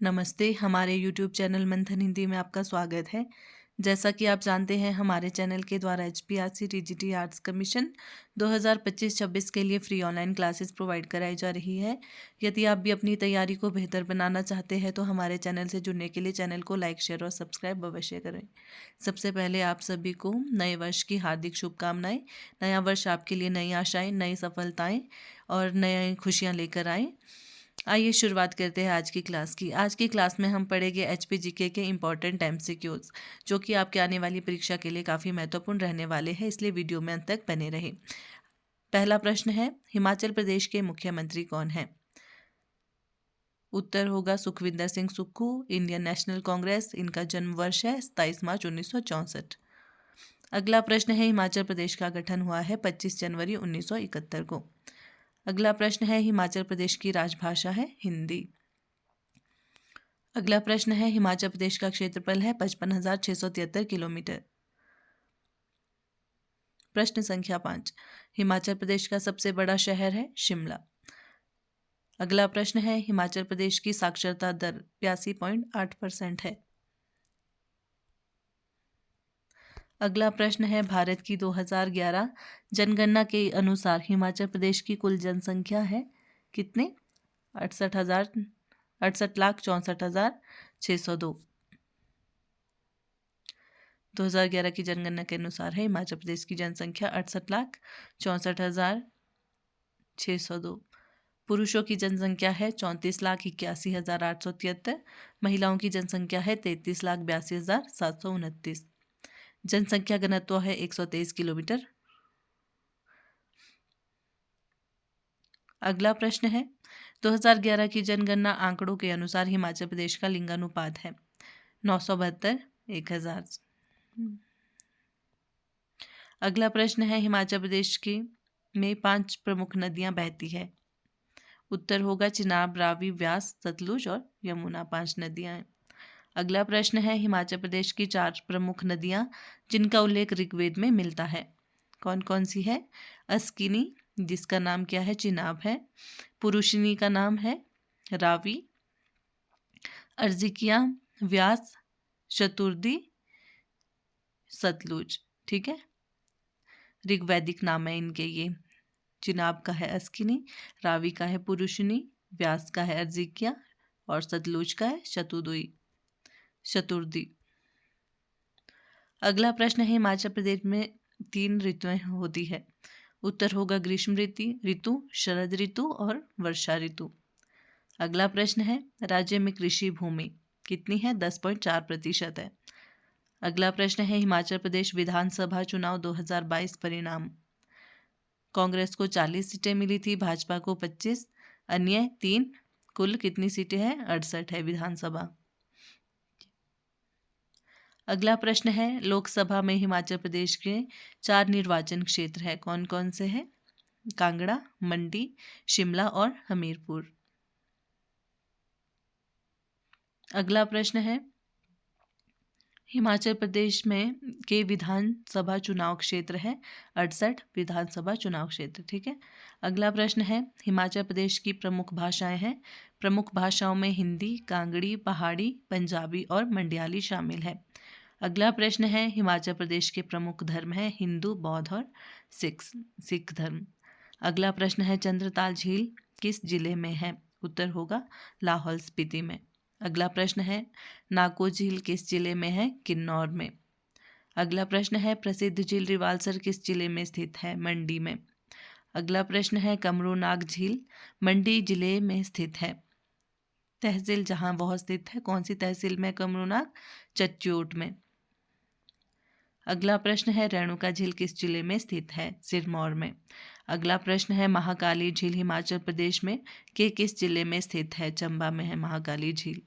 नमस्ते, हमारे YouTube channel मंथन हिंदी में आपका स्वागत है। जैसा कि आप जानते हैं, हमारे चैनल के द्वारा एचपीआरसी टीजीटी आर्ट्स कमीशन 2025-26 के लिए फ्री ऑनलाइन क्लासेस प्रोवाइड कराई जा रही है। यदि आप भी अपनी तैयारी को बेहतर बनाना चाहते हैं तो हमारे चैनल से जुड़ने के लिए चैनल को लाइक, शेयर और सब्सक्राइब अवश्य करें। सबसे पहले आप सभी को नए वर्ष की हार्दिक शुभकामनाएं। नया वर्ष आपके लिए नई आशाएं, नई सफलताएं और नई खुशियाँ लेकर आए। आइए शुरुआत करते हैं आज की क्लास में हम पढ़ेंगे एचपीजीके के इम्पॉर्टेंट एमसीक्यूज जो कि आपके आने वाली परीक्षा के लिए काफ़ी महत्वपूर्ण रहने वाले हैं, इसलिए वीडियो में अंत तक बने रहे। पहला प्रश्न है, हिमाचल प्रदेश के मुख्यमंत्री कौन हैं? उत्तर होगा सुखविंदर सिंह सुक्खू। इंडियन नेशनल कांग्रेस, इनका जन्म वर्ष है 27 मार्च 1964। अगला प्रश्न है, हिमाचल प्रदेश का गठन हुआ है 25 जनवरी 1971 को। अगला प्रश्न है, हिमाचल प्रदेश की राजभाषा है हिंदी। अगला प्रश्न है, हिमाचल प्रदेश का क्षेत्रफल है 55,673 किलोमीटर। प्रश्न संख्या 5, हिमाचल प्रदेश का सबसे बड़ा शहर है शिमला। अगला प्रश्न है, हिमाचल प्रदेश की साक्षरता दर 82.8% है। अगला प्रश्न है, भारत की 2011 जनगणना के अनुसार हिमाचल प्रदेश की कुल जनसंख्या है कितने? 68,64,602। 2011 की जनगणना के अनुसार है हिमाचल प्रदेश की जनसंख्या 68,64,602। पुरुषों की जनसंख्या है 34,81,873। महिलाओं की जनसंख्या है 33,82,729। जनसंख्या घनत्व है 123 किलोमीटर। अगला प्रश्न है, 2011 की जनगणना आंकड़ों के अनुसार हिमाचल प्रदेश का लिंगानुपात है 972 1000। अगला प्रश्न है, हिमाचल प्रदेश की में 5 प्रमुख नदियां बहती है। उत्तर होगा चिनाब, रावी, व्यास, सतलुज और यमुना, 5 नदियां हैं। अगला प्रश्न है, हिमाचल प्रदेश की 4 प्रमुख नदियां जिनका उल्लेख ऋग्वेद में मिलता है, कौन कौन सी है? अस्किनी, जिसका नाम क्या है? चिनाब है। पुरुषिनी का नाम है रावी। अर्जिकिया, व्यास, शतुर्दी, सतलुज। ठीक है, ऋग्वैदिक नाम है इनके ये। चिनाब का है अस्किनी, रावी का है पुरुषिनी, व्यास का है अर्जिकिया और सतलुज का है शतुर्दी। अगला प्रश्न है, हिमाचल प्रदेश में 3 ऋतुएं होती है। उत्तर होगा ग्रीष्म ऋतु, शरद ऋतु और वर्षा ऋतु। अगला प्रश्न है, राज्य में कृषि भूमि कितनी है? 10.4% है। अगला प्रश्न है, हिमाचल प्रदेश विधानसभा चुनाव 2022 परिणाम। कांग्रेस को 40 सीटें मिली थी, भाजपा को 25, अन्य 3, कुल कितनी सीटें हैं? 68 है विधानसभा। अगला प्रश्न है, लोकसभा में हिमाचल प्रदेश के 4 निर्वाचन क्षेत्र है, कौन कौन से हैं? कांगड़ा, मंडी, शिमला और हमीरपुर। अगला प्रश्न है, हिमाचल प्रदेश में के विधानसभा चुनाव क्षेत्र है 68 विधानसभा चुनाव क्षेत्र। ठीक है। अगला प्रश्न है, हिमाचल प्रदेश की प्रमुख भाषाएं हैं। प्रमुख भाषाओं में हिंदी, कांगड़ी, पहाड़ी, पंजाबी और मंडयाली शामिल है। अगला प्रश्न है, हिमाचल प्रदेश के प्रमुख धर्म है हिंदू, बौद्ध और सिख धर्म। अगला प्रश्न है, चंद्रताल झील किस जिले में है? उत्तर होगा लाहौल स्पीति में। अगला प्रश्न है, नाको झील किस जिले में है? किन्नौर में। अगला प्रश्न है, प्रसिद्ध झील रिवाल्सर किस जिले में स्थित है? मंडी में। अगला प्रश्न है, कमरूनाग झील मंडी जिले में स्थित है। तहसील जहां वह स्थित है, कौन सी तहसील में? कमरूनाग, चच्योट में। अगला प्रश्न है, रेणुका झील किस जिले में स्थित है? सिरमौर में। अगला प्रश्न है, महाकाली झील हिमाचल प्रदेश में के किस जिले में स्थित है? चंबा में है महाकाली झील।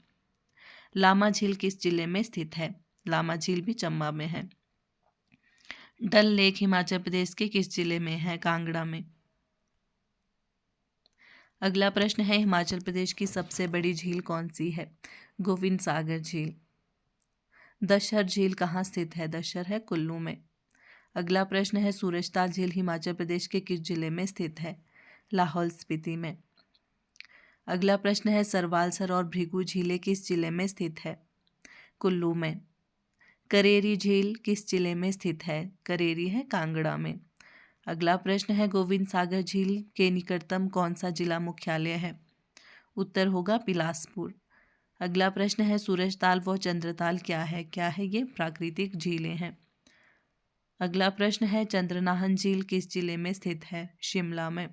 लामा झील किस जिले में स्थित है? लामा झील भी चंबा में है। डल लेक हिमाचल प्रदेश के किस जिले में है? कांगड़ा में। अगला प्रश्न है, हिमाचल प्रदेश की सबसे बड़ी झील कौन सी है? गोविंद सागर झील। दशहर झील कहाँ स्थित है? दशहर है कुल्लू में। अगला प्रश्न है, सूरजताल झील हिमाचल प्रदेश के किस जिले में स्थित है? लाहौल स्पीति में। अगला प्रश्न है सरवालसर और भृगु झीलें किस जिले में स्थित है? कुल्लू में। करेरी झील किस जिले में स्थित है? करेरी है कांगड़ा में। अगला प्रश्न है गोविंद सागर झील के निकटतम कौन सा जिला मुख्यालय है? उत्तर होगा बिलासपुर। अगला प्रश्न है सूरजताल व चंद्रताल क्या है? क्या है ये? प्राकृतिक झीलें हैं। अगला प्रश्न है चंद्रनाहन झील किस जिले में स्थित है? शिमला में।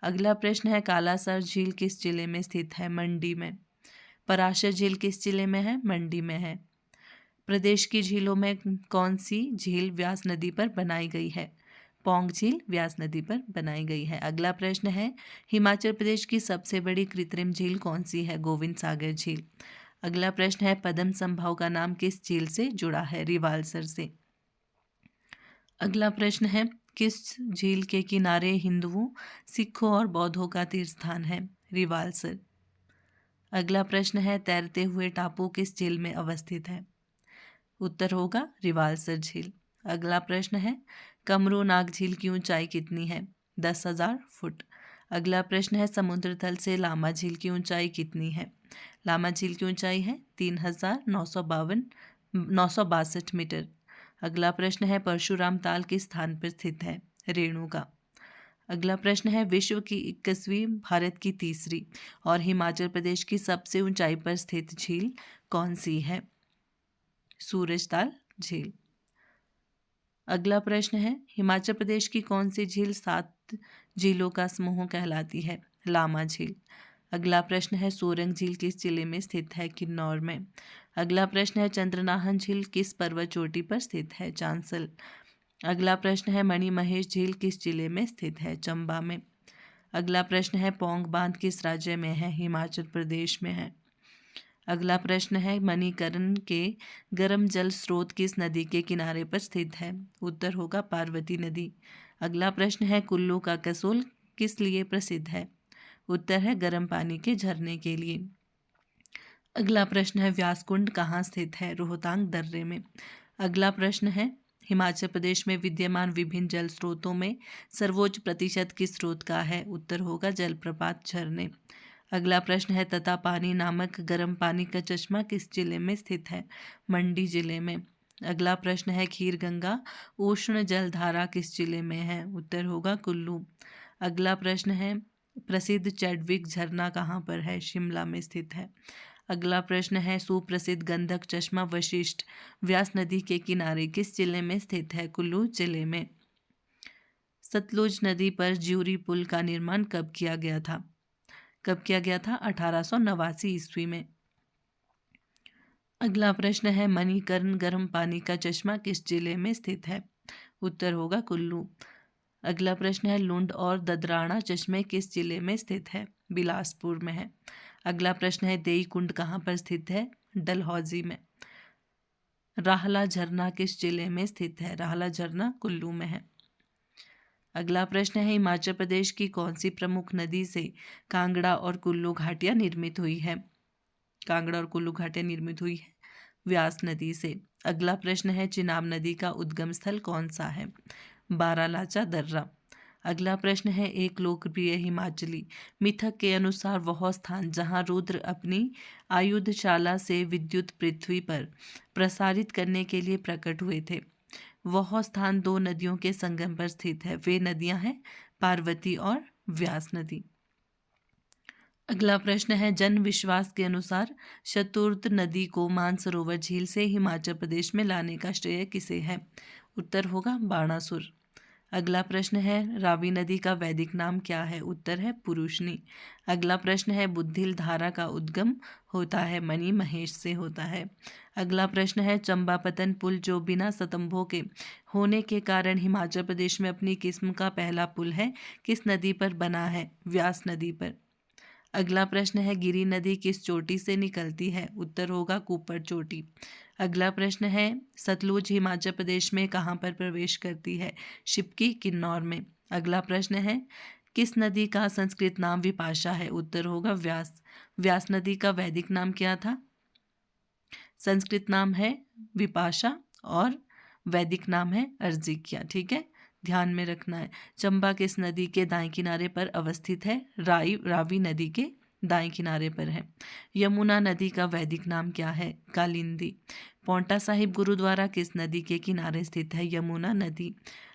अगला प्रश्न है कालासर झील किस जिले में स्थित है? मंडी में। पराशर झील किस जिले में है? मंडी में है। प्रदेश की झीलों में कौन सी झील व्यास नदी पर बनाई गई है? पौंग झील व्यास नदी पर बनाई गई है। अगला प्रश्न है हिमाचल प्रदेश की सबसे बड़ी कृत्रिम झील कौन सी है? गोविंद सागर झील। अगला प्रश्न है पद्म संभाव का नाम किस झील से जुड़ा है? रिवालसर से। अगला प्रश्न है किस झील के किनारे हिंदुओं, सिखों और बौद्धों का तीर्थ स्थान है? रिवालसर। अगला प्रश्न है तैरते हुए टापू किस झील में अवस्थित है? उत्तर होगा रिवालसर झील। अगला प्रश्न है कमरू नाग झील की ऊंचाई कितनी है? 10,000 फुट। अगला प्रश्न है समुद्र तल से लामा झील की ऊंचाई कितनी है? लामा झील की ऊंचाई है 3,962 मीटर। अगला प्रश्न है परशुराम ताल किस स्थान पर स्थित है? रेणुका। अगला प्रश्न है विश्व की 21वीं, भारत की तीसरी और हिमाचल प्रदेश की सबसे ऊंचाई पर स्थित झील कौन सी है? सूरजताल झील। अगला प्रश्न है हिमाचल प्रदेश की कौन सी झील 7 झीलों का समूह कहलाती है? लामा झील। अगला प्रश्न है सोरंग झील किस जिले में स्थित है? किन्नौर में। अगला प्रश्न है चंद्रनाहन झील किस पर्वत चोटी पर स्थित है? चांसल। अगला प्रश्न है मणिमहेश झील किस जिले में स्थित है? चंबा में। अगला प्रश्न है पौंग बांध किस राज्य में है? हिमाचल प्रदेश में है। अगला प्रश्न है मणिकर्ण के गर्म जल स्रोत किस नदी के किनारे पर स्थित है? उत्तर होगा पार्वती नदी। अगला प्रश्न है कुल्लू का कसोल किस लिए प्रसिद्ध है? उत्तर है गर्म पानी के झरने के लिए। अगला प्रश्न है व्यासकुंड कहाँ स्थित है? रोहतांग दर्रे में। अगला प्रश्न है हिमाचल प्रदेश में विद्यमान विभिन्न जल स्रोतों में सर्वोच्च प्रतिशत किस स्रोत का है? उत्तर होगा जलप्रपात झरने। अगला प्रश्न है ततापानी नामक गर्म पानी का चश्मा किस जिले में स्थित है? मंडी जिले में। अगला प्रश्न है खीर गंगा उष्ण जलधारा किस जिले में है? उत्तर होगा कुल्लू। अगला प्रश्न है प्रसिद्ध चैडविक झरना कहाँ पर है? शिमला में स्थित है। अगला प्रश्न है सुप्रसिद्ध गंधक चश्मा वशिष्ठ व्यास नदी के किनारे किस जिले में स्थित है? कुल्लू जिले में। सतलुज नदी पर ज्यूरी पुल का निर्माण कब किया गया था? 1889 ईस्वी में। अगला प्रश्न है मणिकर्ण गर्म पानी का चश्मा किस जिले में स्थित है? उत्तर होगा कुल्लू। अगला प्रश्न है लुंड और ददराना चश्मे किस जिले में स्थित है? बिलासपुर में है। अगला प्रश्न है देई कुंड कहाँ पर स्थित है? डलहौजी में। राहला झरना किस जिले में स्थित है? राहला झरना कुल्लू में है। अगला प्रश्न है हिमाचल प्रदेश की कौन सी प्रमुख नदी से कांगड़ा और कुल्लू घाटियाँ निर्मित हुई है? कांगड़ा और कुल्लू घाटियाँ निर्मित हुई है व्यास नदी से। अगला प्रश्न है चिनाब नदी का उद्गम स्थल कौन सा है? बारालाचा दर्रा। अगला प्रश्न है एक लोकप्रिय हिमाचली मिथक के अनुसार वह स्थान जहां रुद्र अपनी आयुधशाला से विद्युत पृथ्वी पर प्रसारित करने के लिए प्रकट हुए थे, वह स्थान 2 नदियों के संगम पर स्थित है। वे नदियां हैं पार्वती और व्यास नदी। अगला प्रश्न है जन विश्वास के अनुसार शतुर्थ नदी को मानसरोवर झील से हिमाचल प्रदेश में लाने का श्रेय किसे है? उत्तर होगा बाणासुर। अगला प्रश्न है रावी नदी का वैदिक नाम क्या है? उत्तर है पुरुषनी। अगला प्रश्न है बुद्धिल धारा का उद्गम होता है मणि महेश से होता है। अगला प्रश्न है चंपापतन पुल जो बिना स्तंभों के होने के कारण हिमाचल प्रदेश में अपनी किस्म का पहला पुल है, किस नदी पर बना है? व्यास नदी पर। अगला प्रश्न है गिरी नदी किस चोटी से निकलती है? उत्तर होगा कुपर चोटी। अगला प्रश्न है सतलुज हिमाचल प्रदेश में कहाँ पर प्रवेश करती है? शिप्की किन्नौर में। अगला प्रश्न है किस नदी का संस्कृत नाम विपाशा है? उत्तर होगा व्यास। व्यास नदी का वैदिक नाम क्या था? संस्कृत नाम है विपाशा और वैदिक नाम है अर्जिकिया। ठीक है, ध्यान में रखना है। चंबा किस नदी के दाएं किनारे पर अवस्थित है? रावी नदी के दाएं किनारे पर है। यमुना नदी का वैदिक नाम क्या है? कालिंदी। पांवटा साहिब गुरुद्वारा किस नदी के किनारे स्थित है? यमुना नदी।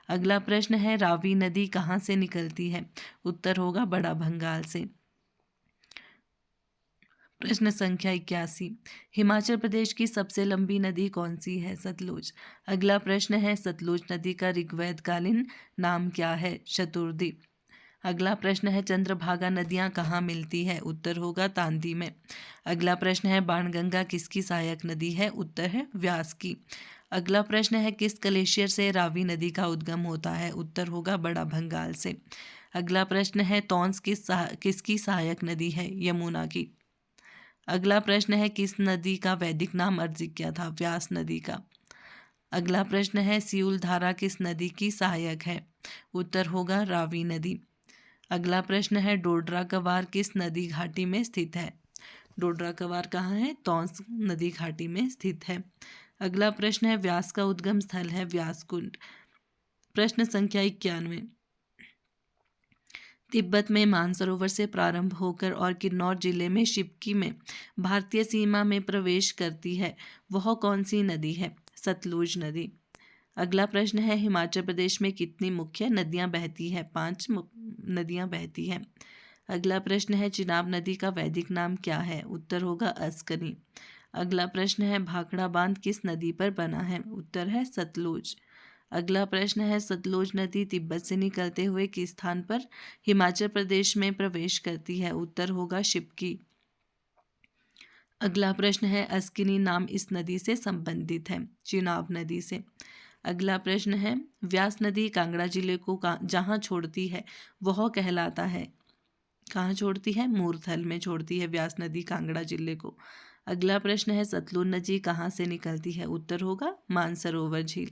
अगला प्रश्न है, रावी नदी कहाँ से निकलती है? उत्तर होगा बड़ा भंगाल से। प्रश्न संख्या 81, हिमाचल प्रदेश की सबसे लंबी नदी कौन सी है? सतलुज। अगला प्रश्न है, सतलुज नदी का ऋग्वेद कालीन नाम क्या है? शतुर्दी। अगला प्रश्न है, चंद्रभागा नदियां कहाँ मिलती है? उत्तर होगा तांदी में। अगला प्रश्न है, बाणगंगा किसकी सहायक नदी है? उत्तर है व्यास की। अगला प्रश्न है, किस ग्लेशियर से रावी नदी का उद्गम होता है? उत्तर होगा बड़ा भंगाल से। अगला प्रश्न है, तौंस किसकी सहायक नदी है? यमुना की। अगला प्रश्न है, किस नदी का वैदिक नाम अर्जिक्या था? व्यास नदी का। अगला प्रश्न है, सियूल धारा किस नदी की सहायक है? उत्तर होगा रावी नदी। अगला प्रश्न है, डोडरा कवार किस नदी घाटी में स्थित है? डोडरा कवार कहाँ है? तौंस नदी घाटी में स्थित है। अगला प्रश्न है, व्यास का उद्गम स्थल है व्यासकुंड। प्रश्न संख्या 91, तिब्बत में मानसरोवर से प्रारंभ होकर और किन्नौर जिले में शिवकी में भारतीय सीमा में प्रवेश करती है, वह कौन सी नदी है? सतलुज नदी। अगला प्रश्न है, हिमाचल प्रदेश में कितनी मुख्य नदियां बहती है? 5 नदियां बहती हैं। अगला प्रश्न है, चिनाब नदी का वैदिक नाम क्या है? उत्तर होगा अस्कनी। अगला प्रश्न है, भाखड़ा बांध किस नदी पर बना है? उत्तर है सतलुज। अगला प्रश्न है, सतलुज नदी तिब्बत से निकलते हुए किस स्थान पर हिमाचल प्रदेश में प्रवेश करती है? उत्तर होगा शिवकी। अगला प्रश्न है, अस्किनी नाम इस नदी से संबंधित है? चिनाब नदी से। अगला प्रश्न है, व्यास नदी कांगड़ा जिले को जहाँ छोड़ती है वह कहलाता है? कहाँ छोड़ती है? मूरथल में छोड़ती है व्यास नदी कांगड़ा जिले को। अगला प्रश्न है, सतलुज नदी कहाँ से निकलती है? उत्तर होगा मानसरोवर झील।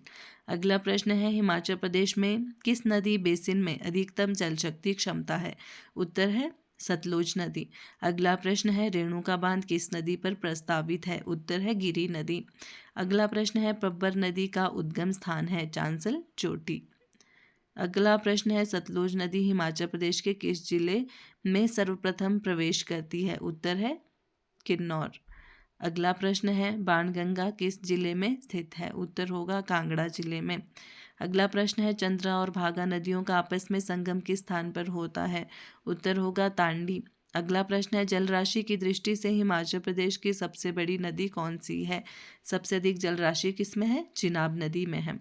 अगला प्रश्न है, हिमाचल प्रदेश में किस नदी बेसिन में अधिकतम जल शक्ति क्षमता है? उत्तर है सतलुज नदी। अगला प्रश्न है, रेणुका बांध किस नदी पर प्रस्तावित है? उत्तर है गिरी नदी। अगला प्रश्न है, पब्बर नदी का उद्गम स्थान है? चांसल चोटी। अगला प्रश्न है, सतलुज नदी हिमाचल प्रदेश के किस जिले में सर्वप्रथम प्रवेश करती है? उत्तर है किन्नौर। अगला प्रश्न है, बाणगंगा किस जिले में स्थित है? उत्तर होगा कांगड़ा जिले में। अगला प्रश्न है, चंद्रा और भागा नदियों का आपस में संगम किस स्थान पर होता है? उत्तर होगा तांडी। अगला प्रश्न है, जल राशि की दृष्टि से हिमाचल प्रदेश की सबसे बड़ी नदी कौन सी है? सबसे अधिक जल राशि किसमें है? चिनाब नदी में है।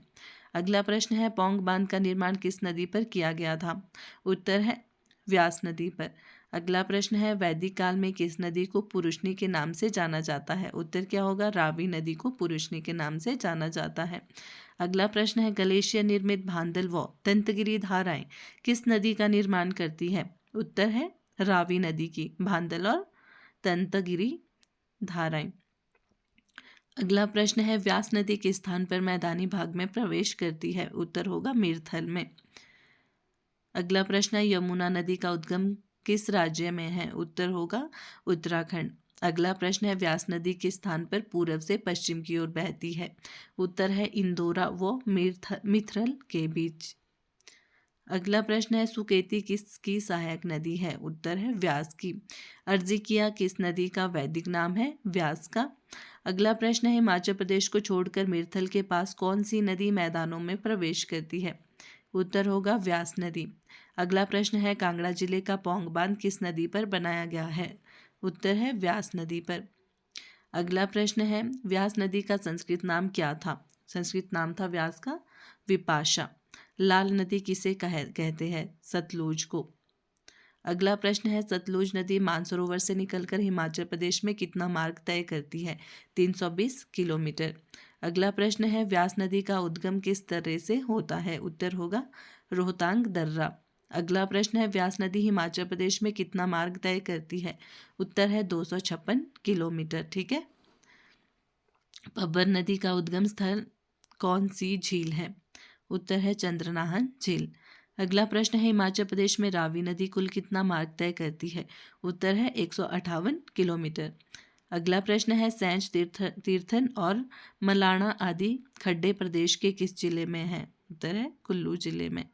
अगला प्रश्न है, पौंग बांध का निर्माण किस नदी पर किया गया था? उत्तर है व्यास नदी पर। अगला प्रश्न है, वैदिक काल में किस नदी को पुरुषनी के नाम से जाना जाता है? उत्तर क्या होगा? रावी नदी को पुरुषनी के नाम से जाना जाता है। अगला प्रश्न है, ग्लेशियर निर्मित भांदल व दंतगिरी धाराएं किस नदी का निर्माण करती है? उत्तर है रावी नदी की, भांदल और दंतगिरी धाराएं। अगला प्रश्न है, व्यास नदी किस स्थान पर मैदानी भाग में प्रवेश करती है? उत्तर होगा मीरथल में। अगला प्रश्न है, यमुना नदी का उद्गम किस राज्य में है? उत्तर होगा उत्तराखंड। अगला प्रश्न है, व्यास नदी किस स्थान पर पूर्व से पश्चिम की ओर बहती है? उत्तर है इंदौरा व मिथरल के बीच। अगला प्रश्न है, सुकेती किसकी सहायक नदी है? उत्तर है व्यास की। अर्जिकिया किस नदी का वैदिक नाम है? व्यास का। अगला प्रश्न है, हिमाचल प्रदेश को छोड़कर मिरथल के पास कौन सी नदी मैदानों में प्रवेश करती है? उत्तर होगा व्यास नदी। अगला प्रश्न है, कांगड़ा जिले का पौंग बांध किस नदी पर बनाया गया है? उत्तर है व्यास नदी पर। अगला प्रश्न है, व्यास नदी का संस्कृत नाम क्या था? संस्कृत नाम था व्यास का विपाशा। लाल नदी किसे कहते हैं? सतलुज को। अगला प्रश्न है, सतलुज नदी मानसरोवर से निकलकर हिमाचल प्रदेश में कितना मार्ग तय करती है? 320 किलोमीटर। अगला प्रश्न है, व्यास नदी का उद्गम किस तरह से होता है? उत्तर होगा रोहतांग दर्रा। अगला प्रश्न है, व्यास नदी हिमाचल प्रदेश में कितना मार्ग तय करती है? उत्तर है 256 किलोमीटर। ठीक है। पब्बर नदी का उद्गम स्थल कौन सी झील है? उत्तर है चंद्रनाहन झील। अगला प्रश्न है, हिमाचल प्रदेश में रावी नदी कुल कितना मार्ग तय करती है? उत्तर है 158 किलोमीटर। अगला प्रश्न है, सैंज तीर्थन और मलाणा आदि खड्डे प्रदेश के किस जिले में है? उत्तर है कुल्लू जिले में।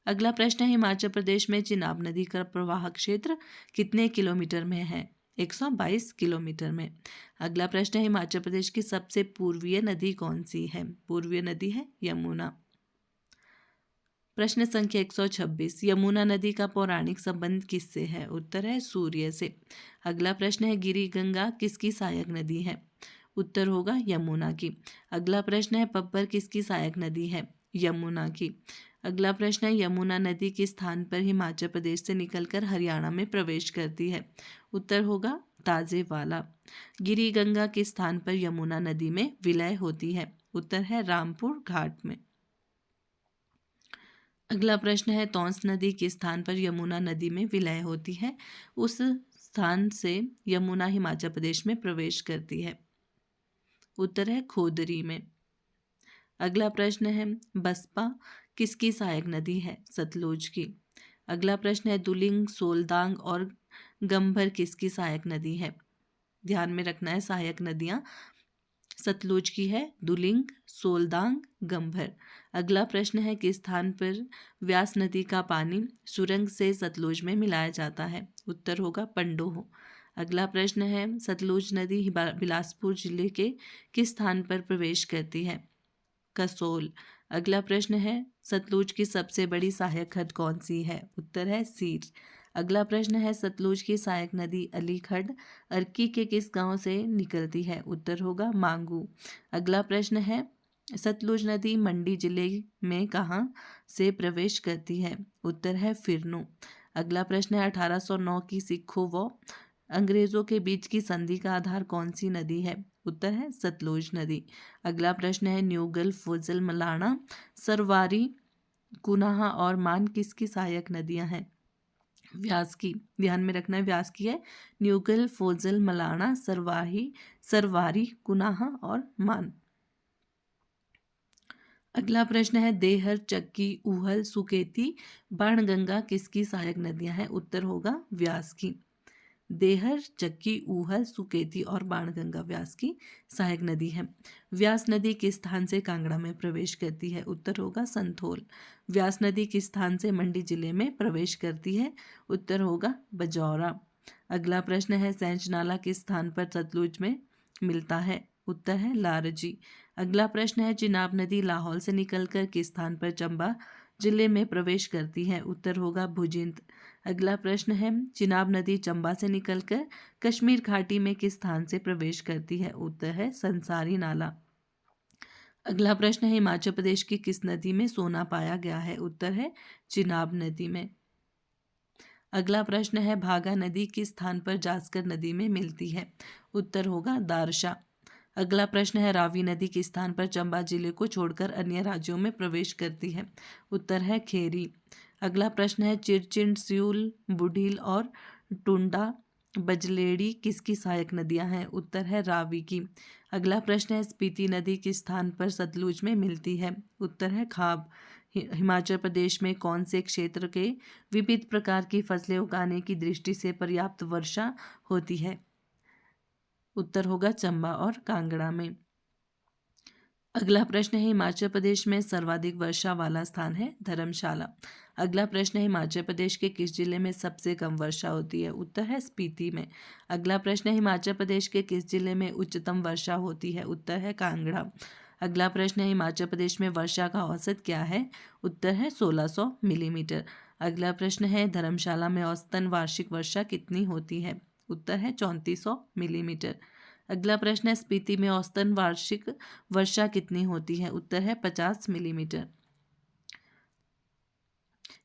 अगला प्रश्न है हिमाचल प्रदेश में चिनाब नदी का प्रवाह क्षेत्र कितने किलोमीटर में है? 122 किलोमीटर में। अगला प्रश्न है हिमाचल प्रदेश की सबसे पूर्वीय नदी कौन सी है? पूर्वीय नदी है यमुना। प्रश्न संख्या 126, यमुना नदी का पौराणिक संबंध किससे है? उत्तर है सूर्य से। अगला प्रश्न है गिरी गंगा किसकी सहायक नदी है? उत्तर होगा यमुना की। अगला प्रश्न है पब्बर किसकी सहायक नदी है? यमुना की। अगला प्रश्न है यमुना नदी किस स्थान पर हिमाचल प्रदेश से निकलकर हरियाणा में प्रवेश करती है? उत्तर होगा ताजेवाला। गिरी गंगा किस स्थान पर यमुना नदी में विलय होती है? उत्तर है रामपुर घाट में। अगला प्रश्न है तौंस नदी किस स्थान पर यमुना नदी में विलय होती है? उस स्थान से यमुना हिमाचल प्रदेश में प्रवेश करती है। उत्तर है खोदरी में। अगला प्रश्न है बसपा किसकी सहायक नदी है? सतलुज की। अगला प्रश्न है दुलिंग, सोलदांग और गंभर किसकी सहायक नदी है? ध्यान में रखना है सहायक नदियां सतलुज की है दुलिंग, सोलदांग, गंभर। अगला प्रश्न है किस स्थान पर व्यास नदी का पानी सुरंग से सतलुज में मिलाया जाता है? उत्तर होगा पंडोह। अगला प्रश्न है सतलुज नदी बिलासपुर जिले के किस स्थान पर प्रवेश करती है? कसोल। अगला प्रश्न है सतलुज की सबसे बड़ी सहायक खड्ड कौन सी है? उत्तर है सीर। अगला प्रश्न है सतलुज की सहायक नदी अली खड्ड अर्की के किस गांव से निकलती है? उत्तर होगा मांगू। अगला प्रश्न है सतलुज नदी मंडी जिले में कहाँ से प्रवेश करती है? उत्तर है फिरनू। अगला प्रश्न है 1809 की सिखों व अंग्रेजों के बीच की संधि का आधार कौन सी नदी है? उत्तर है सतलुज नदी। अगला प्रश्न है न्यूगल, फुजल, मलाना, सरवारी, कुनाहा और मान किसकी सहायक नदियां हैं? व्यास की। ध्यान में रखना है व्यास की है न्यूगल, फोजल, मलाना, सरवारी, कुनाहा और मान। अगला प्रश्न है देहर, चक्की, ऊहल, सुकेती, बाणगंगा किसकी सहायक नदियां हैं? उत्तर होगा व्यास की। देहर, चक्की, ऊहल, सुकेती और बाणगंगा व्यास की सहायक नदी है। व्यास नदी किस स्थान से कांगड़ा में प्रवेश करती है? उत्तर होगा संथोल। व्यास नदी किस स्थान से मंडी जिले में प्रवेश करती है? उत्तर होगा बजौरा। अगला प्रश्न है सैंज नाला किस स्थान पर सतलुज में मिलता है? उत्तर है लारजी। अगला प्रश्न है चिनाब नदी लाहौल से निकलकर किस स्थान पर चंबा जिले में प्रवेश करती है? उत्तर होगा भुजिंद। अगला प्रश्न है चिनाब नदी चंबा से निकलकर कश्मीर घाटी में किस स्थान से प्रवेश करती है? उत्तर है संसारी नाला। अगला प्रश्न है हिमाचल प्रदेश की किस नदी में सोना पाया गया है? उत्तर है चिनाब नदी में। अगला प्रश्न है भागा नदी किस स्थान पर जास्कर नदी में मिलती है? उत्तर होगा दारशा। अगला प्रश्न है रावी नदी किस स्थान पर चंबा जिले को छोड़कर अन्य राज्यों में प्रवेश करती है? उत्तर है खेरी। अगला प्रश्न है चिरचिंड, स्यूल, बुढ़ील और टुंडा बजलेड़ी किसकी सहायक नदियां हैं? उत्तर है रावी की। अगला प्रश्न है स्पीति नदी किस स्थान पर सतलुज में मिलती है? उत्तर है खाब। हिमाचल प्रदेश में कौन से क्षेत्र के विविध प्रकार की फसलें उगाने की दृष्टि से पर्याप्त वर्षा होती है? उत्तर होगा चंबा और कांगड़ा में। अगला प्रश्न है हिमाचल प्रदेश में सर्वाधिक वर्षा वाला स्थान है धर्मशाला। अगला प्रश्न है हिमाचल प्रदेश के किस जिले में सबसे कम वर्षा होती है? उत्तर है स्पीति में। अगला प्रश्न है हिमाचल प्रदेश के किस जिले में उच्चतम वर्षा होती है? उत्तर है कांगड़ा। अगला प्रश्न है हिमाचल प्रदेश में वर्षा का औसत क्या है? उत्तर है 1600 मिलीमीटर। अगला प्रश्न है धर्मशाला में औसतन वार्षिक वर्षा कितनी होती है? उत्तर है 3400 मिलीमीटर। अगला प्रश्न है स्पीति में औसतन वार्षिक वर्षा कितनी होती है? उत्तर है 50 मिलीमीटर।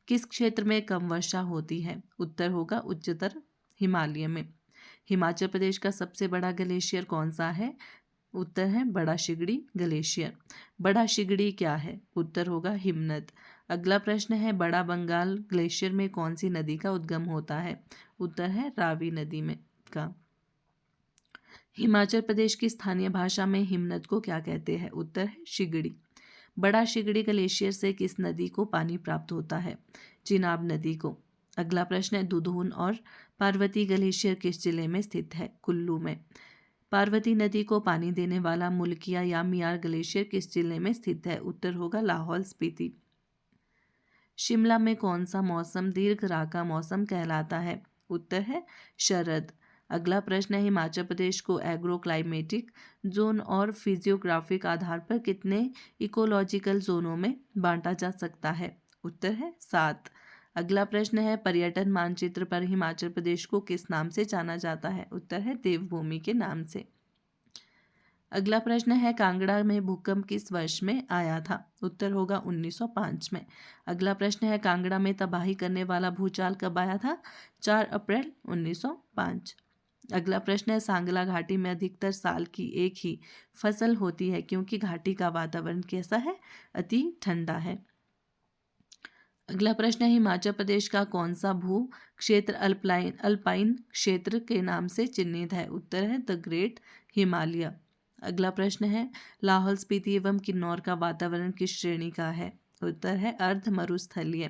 किस क्षेत्र में कम वर्षा होती है? उत्तर होगा उच्चतर हिमालय में। हिमाचल प्रदेश का सबसे बड़ा ग्लेशियर कौन सा है? उत्तर है बड़ा शिगड़ी ग्लेशियर। बड़ा शिगड़ी क्या है? उत्तर होगा हिमनद। अगला प्रश्न है बड़ा बंगाल ग्लेशियर में कौन सी नदी का उद्गम होता है? उत्तर है रावी नदी में का। हिमाचल प्रदेश की स्थानीय भाषा में हिमनद को क्या कहते हैं? उत्तर है शिगड़ी। बड़ा शिगड़ी ग्लेशियर से किस नदी को पानी प्राप्त होता है? चिनाब नदी को। अगला प्रश्न है दुधुन और पार्वती ग्लेशियर किस जिले में स्थित है? कुल्लू में। पार्वती नदी को पानी देने वाला मुल्किया या मियार ग्लेशियर किस जिले में स्थित है? उत्तर होगा लाहौल स्पीति। शिमला में कौन सा मौसम दीर्घ राका मौसम कहलाता है? उत्तर है शरद। अगला प्रश्न है, हिमाचल प्रदेश को एग्रो क्लाइमेटिक जोन और फिजियोग्राफिक आधार पर कितने इकोलॉजिकल जोनों में बांटा जा सकता है? उत्तर है 7। अगला प्रश्न है, पर्यटन मानचित्र पर हिमाचल प्रदेश को किस नाम से जाना जाता है? उत्तर है देवभूमि के नाम से। अगला प्रश्न है, कांगड़ा में भूकंप किस वर्ष में आया था? उत्तर होगा 1905 में। अगला प्रश्न है, कांगड़ा में तबाही करने वाला भूचाल कब आया था? 4 अप्रैल 1905। अगला प्रश्न है, सांगला घाटी में अधिकतर साल की एक ही फसल होती है क्योंकि घाटी का वातावरण कैसा है? अति ठंडा है। अगला प्रश्न है, हिमाचल प्रदेश का कौन सा भू क्षेत्र अल्पाइन क्षेत्र के नाम से चिन्हित है? उत्तर है द ग्रेट हिमालय। अगला प्रश्न है, लाहौल स्पीति एवं किन्नौर का वातावरण किस श्रेणी का है? उत्तर है अर्ध मरुस्थलीय।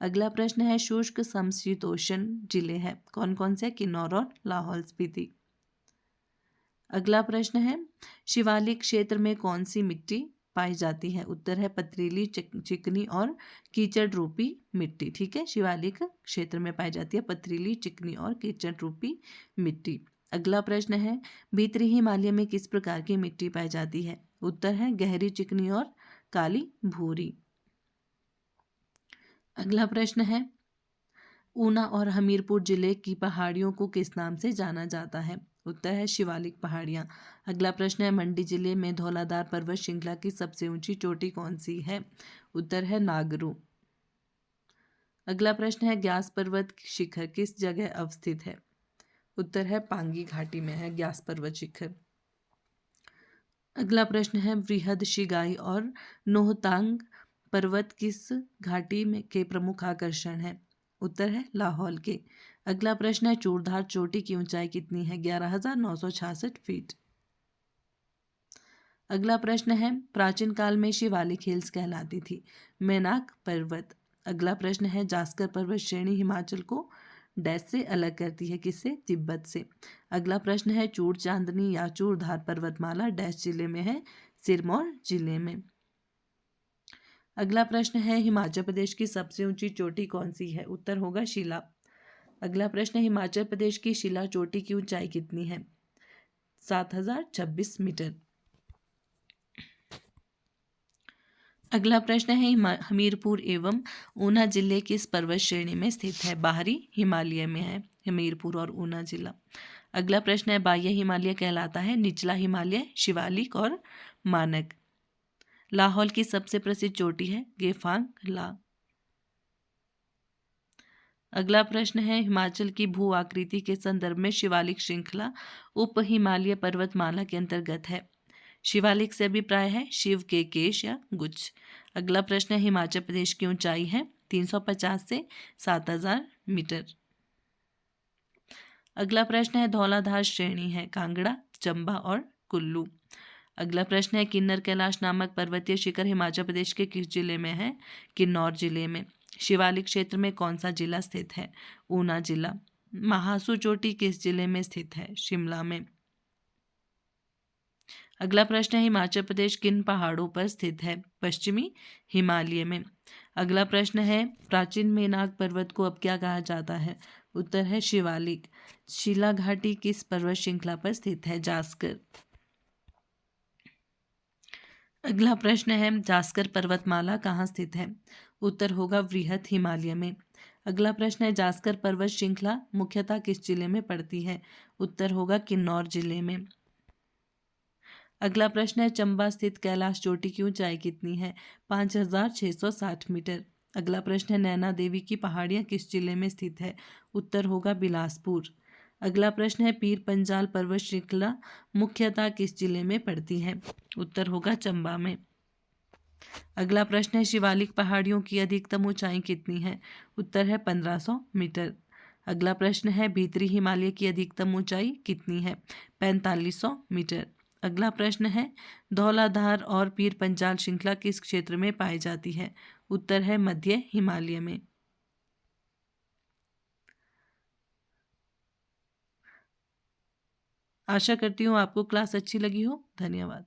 अगला प्रश्न है, शुष्क समशीतोष्ण जिले हैं कौन कौन से? किन्नौर और लाहौल स्पीति। अगला प्रश्न है, शिवालिक क्षेत्र में कौन सी मिट्टी पाई जाती है? उत्तर है पथरीली, चिकनी और कीचड़ रूपी मिट्टी। ठीक है, शिवालिक क्षेत्र में पाई जाती है पथरीली, चिकनी और कीचड़ रूपी मिट्टी। अगला प्रश्न है, भीतरी हिमालय में किस प्रकार की मिट्टी पाई जाती है? उत्तर है गहरी, चिकनी और काली भूरी। अगला प्रश्न है, ऊना और हमीरपुर जिले की पहाड़ियों को किस नाम से जाना जाता है? उत्तर है शिवालिक पहाड़ियाँ। अगला प्रश्न है, मंडी जिले में धौलाधार पर्वत श्रृंखला की सबसे ऊंची चोटी कौन सी है? उत्तर है नागरू। अगला प्रश्न है, ग्यास पर्वत शिखर किस जगह अवस्थित है? उत्तर है पांगी घाटी में है ग्यास पर्वत शिखर। अगला प्रश्न है, वृहद शिगाई और नोहतांग पर्वत किस घाटी में के प्रमुख आकर्षण है? उत्तर है लाहौल के। अगला प्रश्न है, चूड़धार चोटी की ऊंचाई कितनी है? 11,966 फीट। अगला प्रश्न है, प्राचीन काल में शिवालिक हिल्स कहलाती थी? मैनाक पर्वत। अगला प्रश्न है, जास्कर पर्वत श्रेणी हिमाचल को डैश से अलग करती है? किससे? तिब्बत से। अगला प्रश्न है, चूड़ चांदनी या चूड़धार पर्वतमाला डैश जिले में है? सिरमौर जिले में। अगला प्रश्न है, हिमाचल प्रदेश की सबसे ऊंची चोटी कौन सी है? उत्तर होगा शिला। अगला प्रश्न है, हिमाचल प्रदेश की शिला चोटी की ऊंचाई कितनी है? 7,026 मीटर। अगला प्रश्न है, हमीरपुर एवं ऊना जिले किस पर्वत श्रेणी में स्थित है? बाहरी हिमालय में है हमीरपुर और ऊना जिला। अगला प्रश्न है, बाह्य हिमालय कहलाता है? निचला हिमालय, शिवालिक और मानक। लाहौल की सबसे प्रसिद्ध चोटी है गेफांग ला। अगला प्रश्न है, हिमाचल की भू आकृति के संदर्भ में शिवालिक श्रृंखला उप हिमालय पर्वतमाला के अंतर्गत है? शिवालिक से अभिप्राय है शिव के केश या गुच्छ। अगला प्रश्न है, हिमाचल प्रदेश की ऊंचाई है 350 से 7,000 मीटर। अगला प्रश्न है, धौलाधार श्रेणी है कांगड़ा, चंबा और कुल्लू। अगला प्रश्न है, किन्नर कैलाश नामक पर्वतीय शिखर हिमाचल प्रदेश के किस जिले में है? किन्नौर जिले में। शिवालिक क्षेत्र में कौन सा जिला स्थित है? ऊना जिला। महासू चोटी किस जिले में स्थित है? शिमला में। अगला प्रश्न है, हिमाचल प्रदेश किन पहाड़ों पर स्थित है? पश्चिमी हिमालय में। अगला प्रश्न है, प्राचीन मेनाक पर्वत को अब क्या कहा जाता है? उत्तर है शिवालिक। शिला घाटी किस पर्वत श्रृंखला पर स्थित है? जास्कर। अगला प्रश्न है, जास्कर पर्वतमाला कहाँ स्थित है? उत्तर होगा वृहद हिमालय में। अगला प्रश्न है, जास्कर पर्वत श्रृंखला मुख्यतः किस जिले में पड़ती है? उत्तर होगा किन्नौर जिले में। अगला प्रश्न है, चंबा स्थित कैलाश चोटी की ऊंचाई कितनी है? 5,660 मीटर। अगला प्रश्न है, नैना देवी की पहाड़ियाँ किस जिले में स्थित है? उत्तर होगा बिलासपुर। अगला प्रश्न है, पीर पंजाल पर्वत श्रृंखला मुख्यतः किस जिले में पड़ती है? उत्तर होगा चंबा में। अगला प्रश्न है, शिवालिक पहाड़ियों की अधिकतम ऊंचाई कितनी है? उत्तर है 1,500 मीटर। अगला प्रश्न है, भीतरी हिमालय की अधिकतम ऊंचाई कितनी है? 4,500 मीटर। अगला प्रश्न है, धौलाधार और पीर पंजाल श्रृंखला किस क्षेत्र में पाई जाती है? उत्तर है मध्य हिमालय में। आशा करती हूँ आपको क्लास अच्छी लगी हो। धन्यवाद।